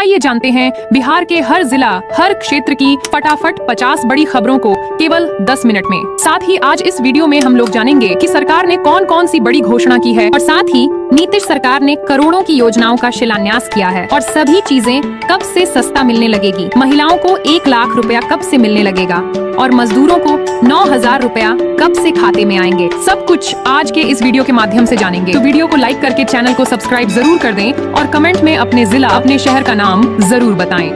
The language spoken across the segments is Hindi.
आइए जानते हैं बिहार के हर जिला, हर क्षेत्र की फटाफट 50 बड़ी खबरों को केवल 10 मिनट में। साथ ही आज इस वीडियो में हम लोग जानेंगे कि सरकार ने कौन कौन सी बड़ी घोषणा की है और साथ ही नीतीश सरकार ने करोड़ों की योजनाओं का शिलान्यास किया है और सभी चीजें कब से सस्ता मिलने लगेगी, महिलाओं को 1 लाख रुपया कब से मिलने लगेगा और मजदूरों को 9,000 रुपया कब से खाते में आएंगे। सब कुछ आज के इस वीडियो के माध्यम से जानेंगे। तो वीडियो को लाइक करके चैनल को सब्सक्राइब जरूर कर दें और कमेंट में अपने जिला, अपने शहर का नाम जरूर बताएं।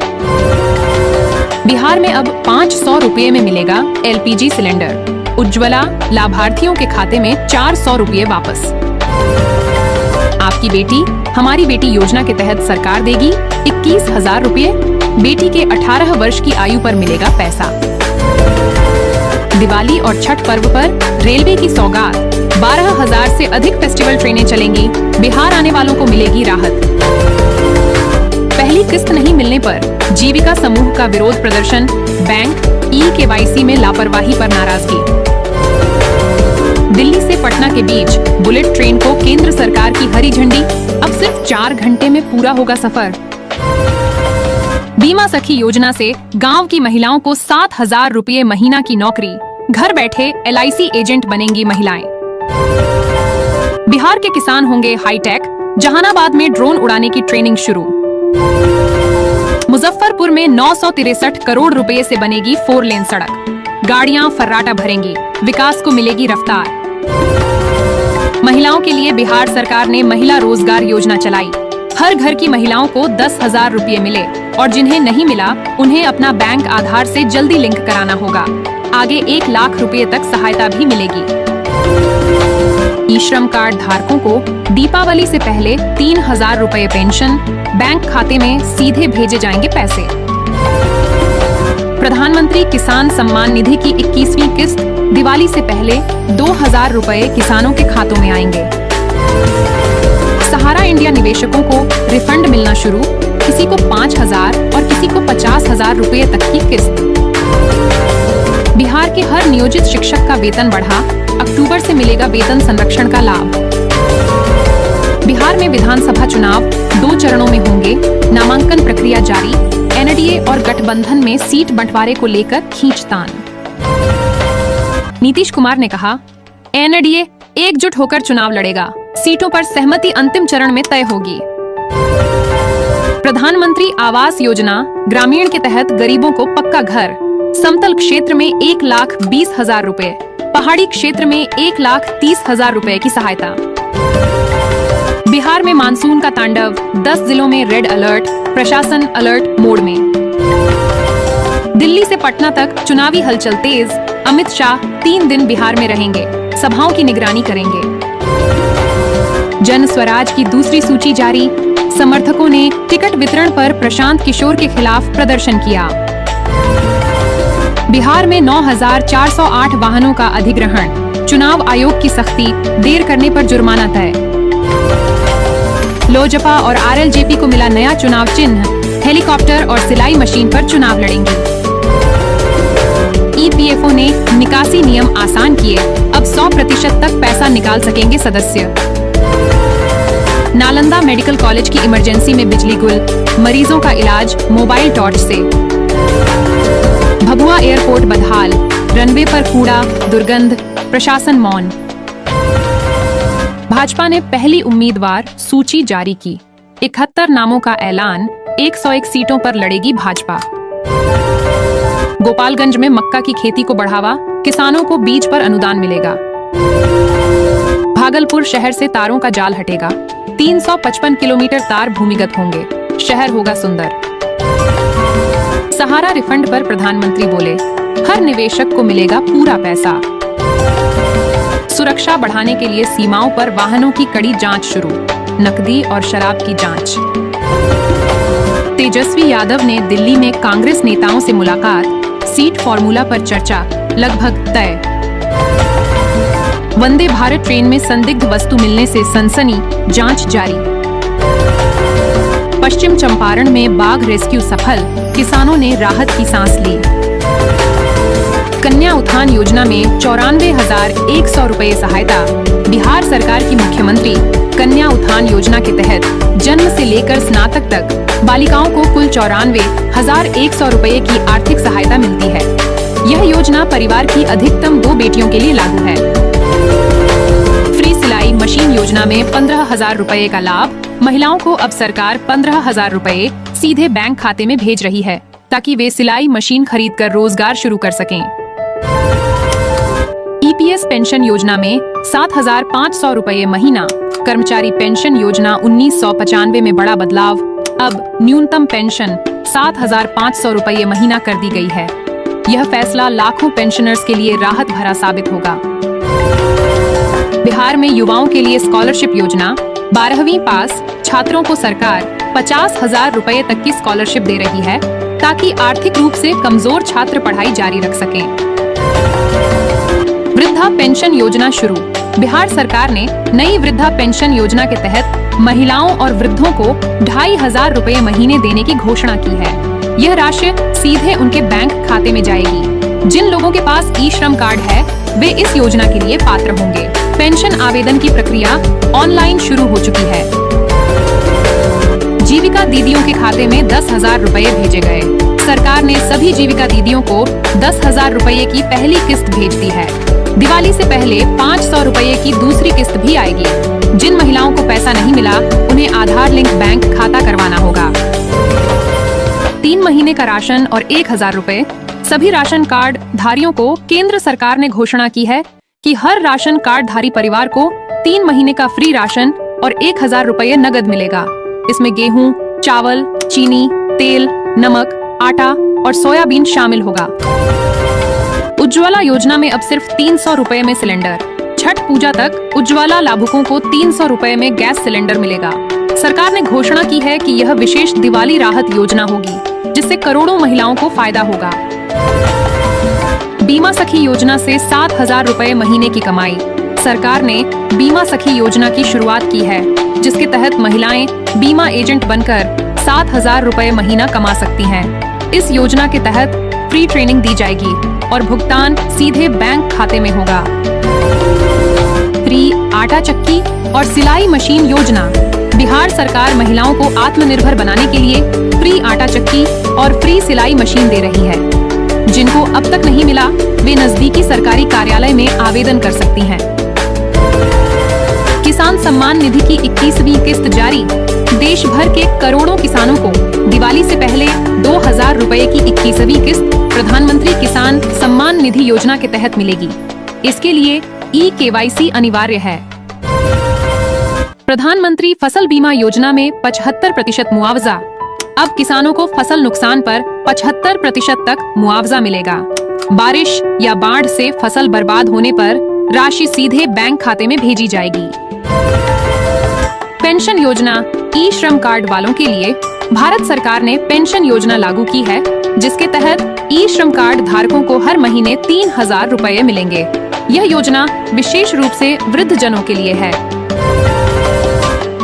बिहार में अब 500 रुपये में मिलेगा LPG सिलेंडर। उज्ज्वला लाभार्थियों के खाते में 400 रुपये वापस। आपकी बेटी हमारी बेटी योजना के तहत सरकार देगी 21,000 रुपये। बेटी के 18 वर्ष की आयु पर मिलेगा पैसा। दिवाली और छठ पर्व पर रेलवे की सौगात, 12,000 से अधिक फेस्टिवल ट्रेनें चलेंगी। बिहार आने वालों को मिलेगी राहत। पहली किस्त नहीं मिलने पर जीविका समूह का विरोध प्रदर्शन। बैंक EKYC में लापरवाही पर नाराजगी। दिल्ली से पटना के बीच बुलेट ट्रेन को केंद्र सरकार की हरी झंडी। अब सिर्फ 4 घंटे में पूरा होगा सफर। बीमा सखी योजना से गांव की महिलाओं को 7,000 रुपये महीना की नौकरी। घर बैठे LIC एजेंट बनेंगी महिलाएं। बिहार के किसान होंगे हाईटेक। जहानाबाद में ड्रोन उड़ाने की ट्रेनिंग शुरू। मुजफ्फरपुर में 963 करोड़ रुपए से बनेगी 4 लेन सड़क। गाड़ियां फर्राटा भरेंगी, विकास को मिलेगी रफ्तार। महिलाओं के लिए बिहार सरकार ने महिला रोजगार योजना चलाई। हर घर की महिलाओं को 10,000 रुपये मिले और जिन्हें नहीं मिला उन्हें अपना बैंक आधार से जल्दी लिंक कराना होगा। आगे 1 लाख रुपये तक सहायता भी मिलेगी। ई-श्रम कार्ड धारकों को दीपावली से पहले 3,000 रुपये पेंशन। बैंक खाते में सीधे भेजे जाएंगे पैसे। प्रधानमंत्री किसान सम्मान निधि की 21वीं किस्त दिवाली से पहले 2,000 रुपये किसानों के खातों में आएंगे। सहारा इंडिया निवेशकों को रिफंड मिलना शुरू। किसी को 5,000 और किसी को 50,000 रुपये तक की किस्त। बिहार के हर नियोजित शिक्षक का वेतन बढ़ा। अक्टूबर से मिलेगा वेतन संरक्षण का लाभ। बिहार में विधानसभा चुनाव 2 चरणों में होंगे। नामांकन प्रक्रिया जारी। NDA और गठबंधन में सीट बंटवारे को लेकर खींचतान। नीतीश कुमार ने कहा, NDA एकजुट होकर चुनाव लड़ेगा। सीटों पर सहमति अंतिम चरण में तय होगी। प्रधानमंत्री आवास योजना ग्रामीण के तहत गरीबों को पक्का घर। समतल क्षेत्र में 1,20,000 रुपए, पहाड़ी क्षेत्र में 1,30,000 रुपए की सहायता। बिहार में मानसून का तांडव। 10 जिलों में रेड अलर्ट। प्रशासन अलर्ट मोड में। दिल्ली से पटना तक चुनावी हलचल तेज। अमित शाह 3 दिन बिहार में रहेंगे। सभाओं की निगरानी करेंगे। जन स्वराज की दूसरी सूची जारी। समर्थकों ने टिकट वितरण पर प्रशांत किशोर के खिलाफ प्रदर्शन किया। बिहार में 9,408 वाहनों का अधिग्रहण। चुनाव आयोग की सख्ती। देर करने पर जुर्माना तय। लोजपा और RLJP को मिला नया चुनाव चिन्ह। हेलीकॉप्टर और सिलाई मशीन पर चुनाव लड़ेंगे। EPFO ने निकासी नियम आसान किए। अब 100% तक पैसा निकाल सकेंगे सदस्य। नालंदा मेडिकल कॉलेज की इमरजेंसी में बिजली गुल। मरीजों का इलाज मोबाइल टॉर्च से। भभुआ एयरपोर्ट बदहाल। रनवे पर कूड़ा, दुर्गंध, प्रशासन मौन। भाजपा ने पहली उम्मीदवार सूची जारी की। 71 नामों का ऐलान। 101 सीटों पर लड़ेगी भाजपा। गोपालगंज में मक्का की खेती को बढ़ावा। किसानों को बीज पर अनुदान मिलेगा। भागलपुर शहर से तारों का जाल हटेगा। 355 किलोमीटर तार भूमिगत होंगे। शहर होगा सुंदर। सहारा रिफंड पर प्रधानमंत्री बोले, हर निवेशक को मिलेगा पूरा पैसा। सुरक्षा बढ़ाने के लिए सीमाओं पर वाहनों की कड़ी जांच शुरू। नकदी और शराब की जांच। तेजस्वी यादव ने दिल्ली में कांग्रेस नेताओं से मुलाकात। सीट फॉर्मूला पर चर्चा लगभग तय। वंदे भारत ट्रेन में संदिग्ध वस्तु मिलने से सनसनी। जांच जारी। पश्चिम चंपारण में बाघ रेस्क्यू सफल। किसानों ने राहत की सांस ली। कन्या उत्थान योजना में 94,100 रुपये सहायता। बिहार सरकार की मुख्यमंत्री कन्या उत्थान योजना के तहत जन्म से लेकर स्नातक तक बालिकाओं को कुल 94,100 रुपए की आर्थिक सहायता मिलती है। यह योजना परिवार की अधिकतम 2 बेटियों के लिए लागू है। फ्री सिलाई मशीन योजना में 15,000 रुपए का लाभ महिलाओं को अब सरकार 15,000 रुपए सीधे बैंक खाते में भेज रही है, ताकि वे सिलाई मशीन खरीदकर रोजगार शुरू कर सकें। ईपीएस पेंशन योजना में 7,500 रुपए महीना। कर्मचारी पेंशन योजना 1995 में बड़ा बदलाव, अब न्यूनतम पेंशन 7,500 रुपए महीना कर दी गई है। यह फैसला लाखों पेंशनर्स के लिए राहत भरा साबित होगा। बिहार में युवाओं के लिए स्कॉलरशिप योजना, 12वीं पास छात्रों को सरकार 50,000 रुपए तक की स्कॉलरशिप दे रही है, ताकि आर्थिक रूप से कमजोर छात्र पढ़ाई जारी रख सकें। वृद्धा पेंशन योजना शुरू। बिहार सरकार ने नई वृद्धा पेंशन योजना के तहत महिलाओं और वृद्धों को 2,500 रुपए महीने देने की घोषणा की है। यह राशि सीधे उनके बैंक खाते में जाएगी। जिन लोगों के पास ई श्रम कार्ड है, वे इस योजना के लिए पात्र होंगे। पेंशन आवेदन की प्रक्रिया ऑनलाइन शुरू हो चुकी है। जीविका दीदियों के खाते में 10,000 रुपए भेजे गए। सरकार ने सभी जीविका दीदियों को 10,000 रुपए की पहली किस्त भेज दी है। दिवाली से पहले 500 रुपए की दूसरी किस्त भी आएगी। जिन महिलाओं को पैसा नहीं मिला, उन्हें आधार लिंक बैंक खाता करवाना होगा। 3 महीने का राशन और 1,000 रुपए। सभी राशन कार्ड धारियों को केंद्र सरकार ने घोषणा की है कि हर राशन कार्ड धारी परिवार को 3 महीने का फ्री राशन और 1,000 रुपए नगद मिलेगा। इसमें गेहूं, चावल, चीनी, तेल, नमक, आटा और सोयाबीन शामिल होगा। उज्ज्वला योजना में अब सिर्फ 300 रुपए में सिलेंडर। छठ पूजा तक उज्ज्वला लाभुकों को 300 रुपए में गैस सिलेंडर मिलेगा। सरकार ने घोषणा की है कि यह विशेष दिवाली राहत योजना होगी, जिससे करोड़ों महिलाओं को फायदा होगा। बीमा सखी योजना से 7,000 रुपए महीने की कमाई। सरकार ने बीमा सखी योजना की शुरुआत की है, जिसके तहत महिलाएं बीमा एजेंट बनकर 7,000 रुपए महीना कमा सकती हैं। इस योजना के तहत फ्री ट्रेनिंग दी जाएगी और भुगतान सीधे बैंक खाते में होगा। फ्री आटा चक्की और सिलाई मशीन योजना। बिहार सरकार महिलाओं को आत्मनिर्भर बनाने के लिए फ्री आटा चक्की और फ्री सिलाई मशीन दे रही है। जिनको अब तक नहीं मिला, वे नजदीकी सरकारी कार्यालय में आवेदन कर सकती हैं। किसान सम्मान निधि की 21वीं किस्त जारी। देश भर के करोड़ों किसानों को दिवाली से पहले 2,000 रुपए की 21वीं किस्त प्रधानमंत्री किसान सम्मान निधि योजना के तहत मिलेगी। इसके लिए ई-KYC अनिवार्य है। प्रधानमंत्री फसल बीमा योजना में 75% मुआवजा। अब किसानों को फसल नुकसान पर 75% तक मुआवजा मिलेगा। बारिश या बाढ़ से फसल बर्बाद होने पर राशि सीधे बैंक खाते में भेजी जाएगी। पेंशन योजना। ई श्रम कार्ड वालों के लिए भारत सरकार ने पेंशन योजना लागू की है, जिसके तहत ई श्रम कार्ड धारकों को हर महीने 3,000 रुपए मिलेंगे। यह योजना विशेष रूप से वृद्ध जनों के लिए है।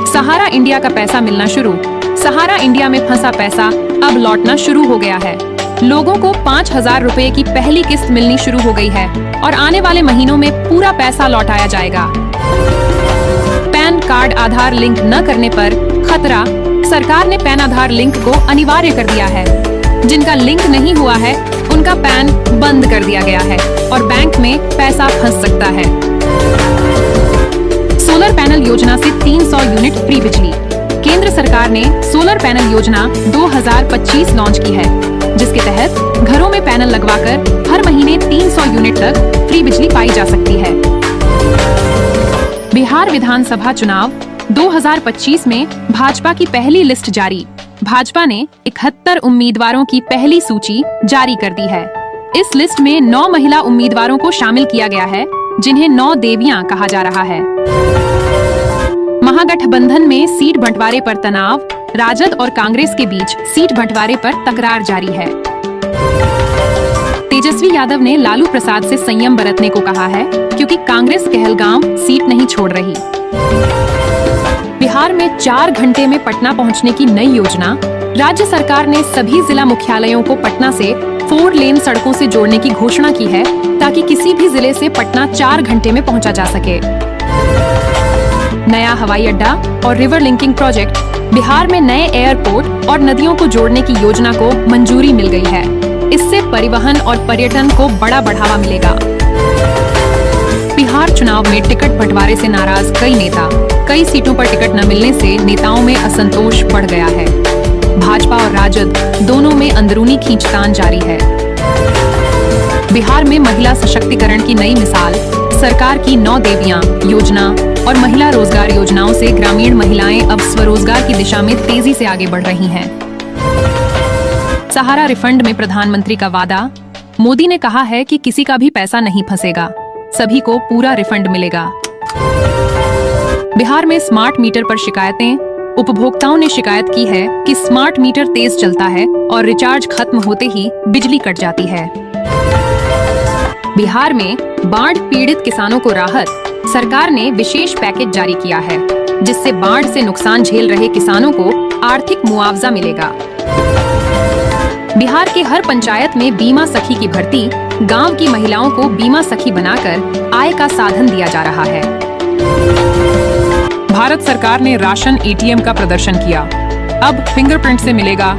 सहारा इंडिया का पैसा मिलना शुरू। सहारा इंडिया में फंसा पैसा अब लौटना शुरू हो गया है। लोगों को 5,000 रुपए की पहली किस्त मिलनी शुरू हो गई है और आने वाले महीनों में पूरा पैसा लौटाया जाएगा। पैन कार्ड आधार लिंक न करने पर खतरा। सरकार ने पैन आधार लिंक को अनिवार्य कर दिया है। जिनका लिंक नहीं हुआ है, उनका पैन बंद कर दिया गया है और बैंक में पैसा फंस सकता है। सोलर पैनल योजना से 300 यूनिट फ्री बिजली। केंद्र सरकार ने सोलर पैनल योजना 2025 लॉन्च की है, जिसके तहत घरों में पैनल लगवाकर हर महीने 300 यूनिट तक फ्री बिजली पाई जा सकती है। बिहार विधानसभा चुनाव 2025 में भाजपा की पहली लिस्ट जारी। भाजपा ने 71 उम्मीदवारों की पहली सूची जारी कर दी है। इस लिस्ट में 9 महिला उम्मीदवारों को शामिल किया गया है, जिन्हें 9 देवियां कहा जा रहा है। महागठबंधन में सीट बंटवारे पर तनाव। राजद और कांग्रेस के बीच सीट बंटवारे पर तकरार जारी है। तेजस्वी यादव ने लालू प्रसाद से संयम बरतने को कहा है, क्योंकि कांग्रेस कहलगांव सीट नहीं छोड़ रही। बिहार में 4 घंटे में पटना पहुंचने की नई योजना। राज्य सरकार ने सभी जिला मुख्यालयों को पटना से 4 लेन सड़कों से जोड़ने की घोषणा की है, ताकि किसी भी जिले से पटना 4 घंटे में पहुंचा जा सके। नया हवाई अड्डा और रिवर लिंकिंग प्रोजेक्ट। बिहार में नए एयरपोर्ट और नदियों को जोड़ने की योजना को मंजूरी मिल गई है। इससे परिवहन और पर्यटन को बड़ा बढ़ावा मिलेगा। बिहार चुनाव में टिकट बंटवारे से नाराज कई नेता। कई सीटों पर टिकट न मिलने से नेताओं में असंतोष बढ़ गया है। भाजपा और राजद दोनों में अंदरूनी खींचतान जारी है। बिहार में महिला सशक्तिकरण की नई मिसाल। सरकार की 9 देवियां योजना और महिला रोजगार योजनाओं से ग्रामीण महिलाएं अब स्वरोजगार की दिशा में तेजी से आगे बढ़ रही हैं। सहारा रिफंड में प्रधानमंत्री का वादा। मोदी ने कहा है कि किसी का भी पैसा नहीं फंसेगा, सभी को पूरा रिफंड मिलेगा। बिहार में स्मार्ट मीटर पर शिकायतें। उपभोक्ताओं ने शिकायत की है कि स्मार्ट मीटर तेज चलता है और रिचार्ज खत्म होते ही बिजली कट जाती है। बिहार में बाढ़ पीड़ित किसानों को राहत। सरकार ने विशेष पैकेज जारी किया है, जिससे बाढ़ से नुकसान झेल रहे किसानों को आर्थिक मुआवजा मिलेगा। बिहार के हर पंचायत में बीमा सखी की भर्ती। गांव की महिलाओं को बीमा सखी बनाकर आय का साधन दिया जा रहा है। भारत सरकार ने राशन एटीएम का प्रदर्शन किया। अब फिंगरप्रिंट से मिलेगा